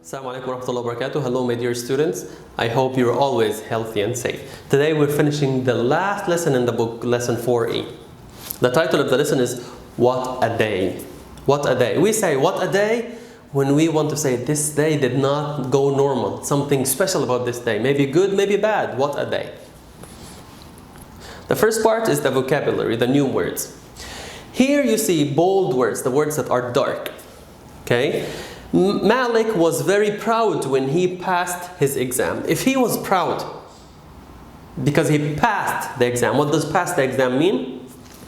Assalamu alaikum warahmatullahi wabarakatuh. Hello my dear students. I hope you're always healthy and safe. Today we're finishing the last lesson in the book, lesson 4e. The title of the lesson is What a Day. What a day. We say what a day when we want to say this day did not go normal. Something special about this day. Maybe good, maybe bad. What a day. The first part is the vocabulary, the new words. Here you see bold words, the words that are dark. Okay? Malik was very proud when he passed his exam. If he was proud because he passed the exam, what does pass the exam mean?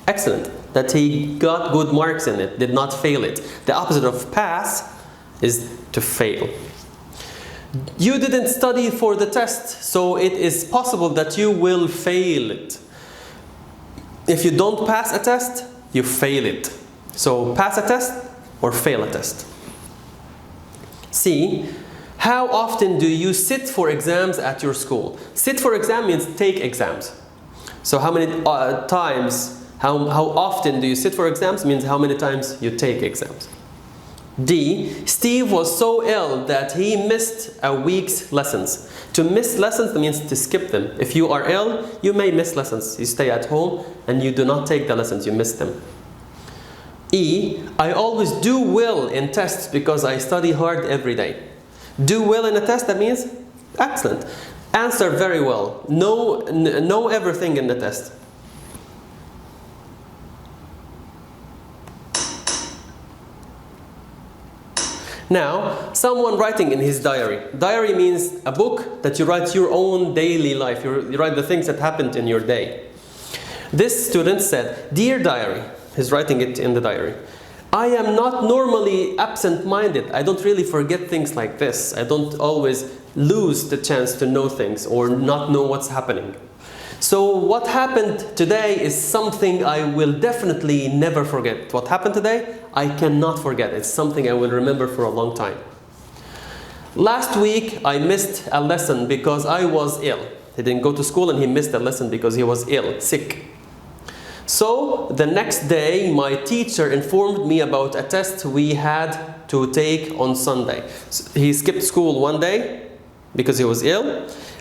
Excellent. That he got good marks in it, did not fail it. The opposite of pass is to fail. You didn't study for the test, so it is possible that you will fail it. If you don't pass a test, you fail it. So pass a test or fail a test. C. How often do you sit for exams at your school? Sit for exam means take exams. So how many times, how often do you sit for exams means how many times you take exams. D. Steve was so ill that he missed a week's lessons. To miss lessons means to skip them. If you are ill, you may miss lessons. You stay at home and you do not take the lessons, you miss them. E. I always do well in tests because I study hard every day. Do well in a test, that means excellent. Answer very well. Know everything in the test. Now, someone writing in his diary. Diary means a book that you write your own daily life. You write the things that happened in your day. This student said, "Dear diary," he's writing it in the diary, "I am not normally absent-minded. I don't really forget things like this. I don't always lose the chance to know things or not know what's happening. So what happened today is something I will definitely never forget. What happened today, I cannot forget. It's something I will remember for a long time. Last week, I missed a lesson because I was ill." He didn't go to school and he missed a lesson because he was ill, sick. "So the next day, my teacher informed me about a test we had to take on Sunday." So he skipped school one day because he was ill.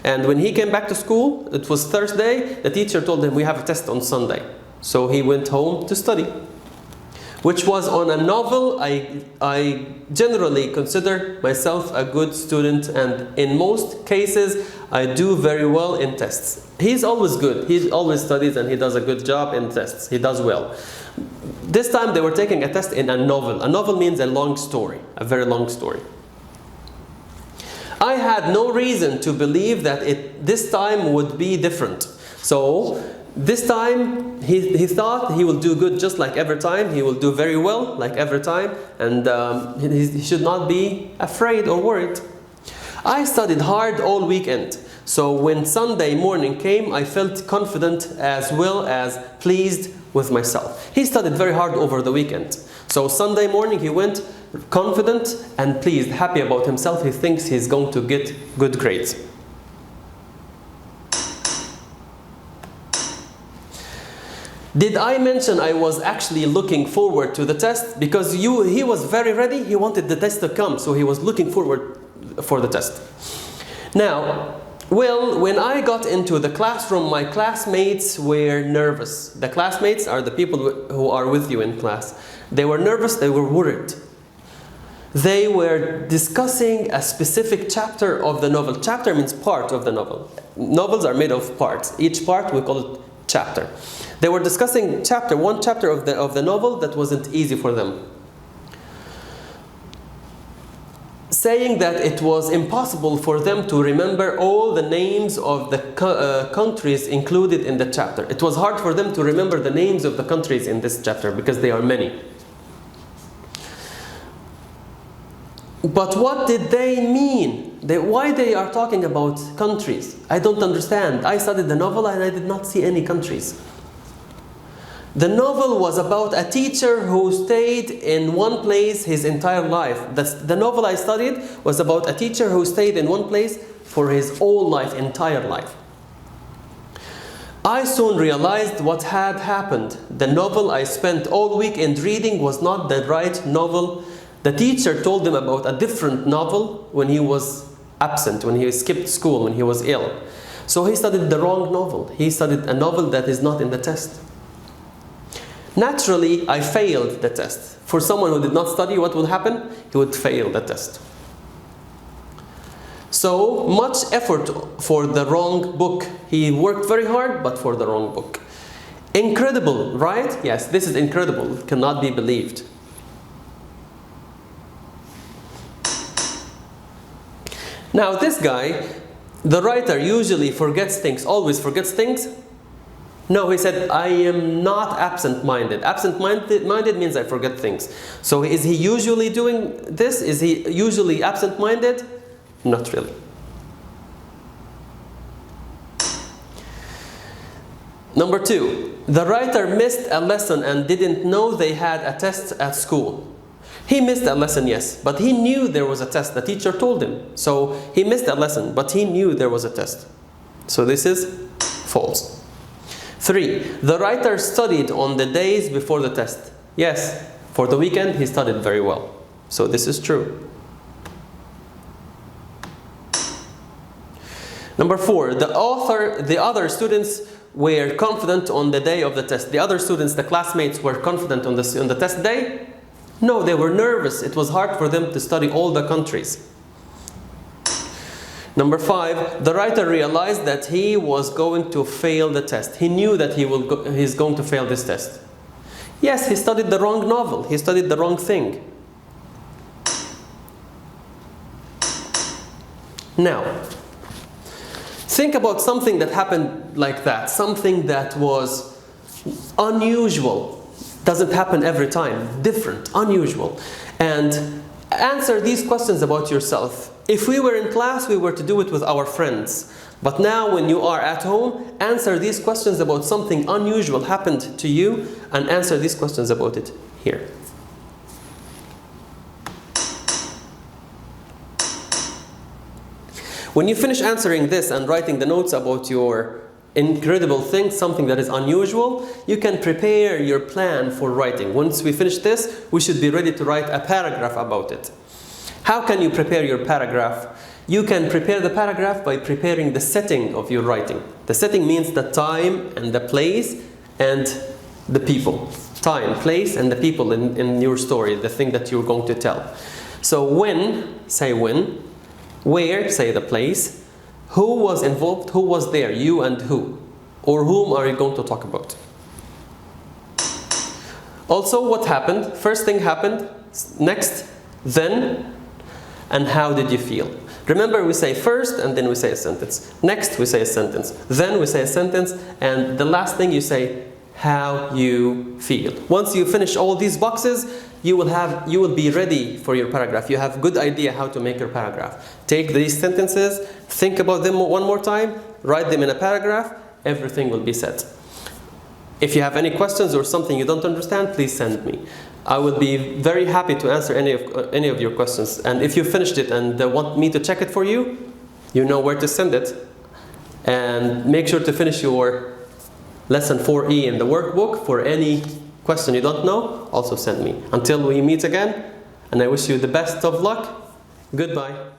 And when he came back to school, it was Thursday, the teacher told him, "We have a test on Sunday." So he went home to study, which was on a novel. I generally consider myself a good student, and in most cases, I do very well in tests. He's always good. He always studies and he does a good job in tests. He does well. This time they were taking a test in a novel. A novel means a long story, a very long story. "I had no reason to believe that this time would be different." So this time he thought he will do good just like every time. He will do very well like every time, and he should not be afraid or worried. "I studied hard all weekend. So when Sunday morning came, I felt confident as well as pleased with myself." He studied very hard over the weekend. So Sunday morning he went confident and pleased, happy about himself. He thinks he's going to get good grades. "Did I mention I was actually looking forward to the test?" Because he was very ready. He wanted the test to come, so he was looking forward for the test. Now, "Well, when I got into the classroom, my classmates were nervous." The classmates are the people who are with you in class. They were nervous, they were worried. "They were discussing a specific chapter of the novel." Chapter means part of the novel. Novels are made of parts. Each part we call it chapter. They were discussing one chapter of the novel that wasn't easy for them, saying that it was impossible for them to remember all the names of the countries included in the chapter. It was hard for them to remember the names of the countries in this chapter because they are many. "But what did they mean? Why they are talking about countries? I don't understand. I studied the novel and I did not see any countries." The novel was about a teacher who stayed in one place his entire life. The novel I studied was about a teacher who stayed in one place for his whole life, entire life. "I soon realized what had happened. The novel I spent all weekend reading was not the right novel The teacher told him about a different novel when he was absent, when he skipped school, when he was ill. So he studied the wrong novel. He studied a novel that is not in the test. Naturally, I failed the test. For someone who did not study, what would happen? He would fail the test. So much effort for the wrong book. He worked very hard, but for the wrong book. Incredible, right? Yes, this is incredible. It cannot be believed. Now this guy, the writer, usually forgets things, always forgets things. No, he said, I am not absent-minded. Absent-minded means I forget things. So is he usually doing this? Is he usually absent-minded? Not really. Number 2, the writer missed a lesson and didn't know they had a test at school. He missed a lesson, yes, but he knew there was a test. The teacher told him. So he missed a lesson, but he knew there was a test. So this is false. 3, the writer studied on the days before the test. Yes, for the weekend he studied very well. So this is true. Number 4, the other students were confident on the day of the test. The other students, the classmates, were confident on the test day. No, they were nervous. It was hard for them to study all the countries. Number 5, the writer realized that he was going to fail the test. He knew that he's going to fail this test. Yes, he studied the wrong novel. He studied the wrong thing. Now, think about something that happened like that. Something that was unusual. Doesn't happen every time. Different, unusual. And answer these questions about yourself. If we were in class, we were to do it with our friends. But now when you are at home, answer these questions about something unusual happened to you and answer these questions about it here. When you finish answering this and writing the notes about your incredible thing, something that is unusual, you can prepare your plan for writing. Once we finish this, we should be ready to write a paragraph about it. How can you prepare your paragraph? You can prepare the paragraph by preparing the setting of your writing. The setting means the time and the place and the people. Time, place, and the people in your story, the thing that you're going to tell. So when, say when. Where, say the place. Who was involved? Who was there? You and who? Or whom are you going to talk about? Also, what happened? First thing happened. Next, then, and how did you feel? Remember, we say first and then we say a sentence. Next, we say a sentence. Then we say a sentence. And the last thing you say, how you feel. Once you finish all these boxes, you will be ready for your paragraph. You have a good idea how to make your paragraph. Take these sentences, think about them one more time, write them in a paragraph, everything will be set. If you have any questions or something you don't understand, please send me. I will be very happy to answer any of your questions. And if you finished it and want me to check it for you, you know where to send it. And make sure to finish your lesson 4E in the workbook. For any question you don't know, also send me. Until we meet again, and I wish you the best of luck. Goodbye.